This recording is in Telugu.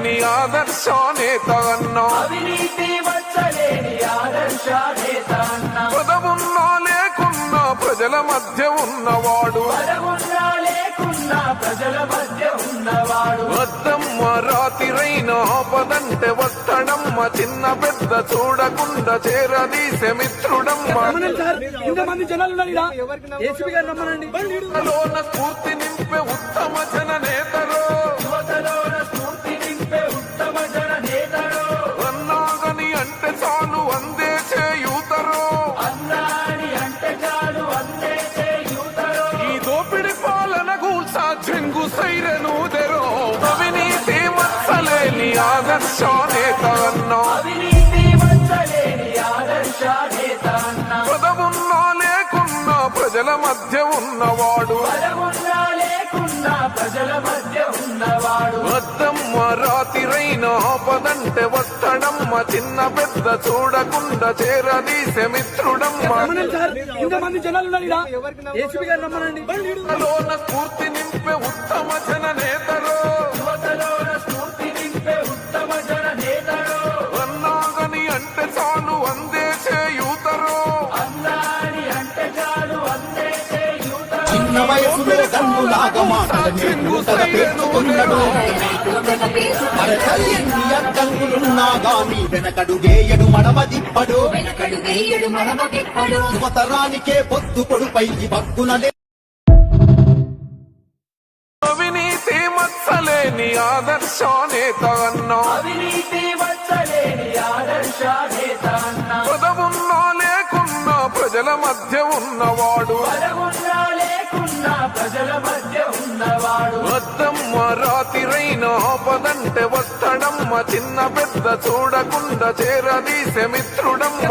మచ్చలేని ఆదర్శ నేత అన్నా, పదవున్నా లేకున్నా ప్రజల మధ్య ఉన్నవాడు, వద్దమ్మ రాతిరైన ఆపదంటే వస్తడమ్మ, చిన్న పెద్ద చూడకుండా చేరదీసే మిత్రుడమ్మ. లోన స్ఫూర్తి నింపే ఉత్తమ జన నేతరో, అన్నాగని అంటే చాలు అందే చేయూతరో, ఈ దోపిడి పాలన గూల్సా చెంగు సైరనూదెరో, అవినీతి మచ్చలేని ఆదర్శ నేత అన్నా, పదవున్నా లేకున్నా ప్రజల మధ్య ఉన్నవాడు, వద్దమ్మ రాతిరైన ఆపదంటే వస్తడమ్మ, చిన్న పెద్ద చూడకుండా చేరదీసే మిత్రుడమ్మ. లోన స్ఫూర్తి నింపే ఉత్తమ జన నేతరో, అన్నాగని అంటే చాలు అందే చేయూతరో, చిన్న వయసులో కన్నులాగా మాటలు పెట్టుకున్నాడు. ఎన్ని అడ్డంకులున్నా గాని వెనకడుగేయడు మడమ తిప్పడు, యువతరానికే పొద్దు పొడుపై భక్తునలే. అవినీతి మచ్చలేని ఆదర్శ నేత అన్నా, పదవున్నా లేకున్నా ప్రజల మధ్య ఉన్నవాడు, వద్దమ్మ రాతిరైన ఆపదంటే వస్తడమ్మ, చిన్న పెద్ద చూడకుండా చేరదీసే మిత్రుడమ్మ.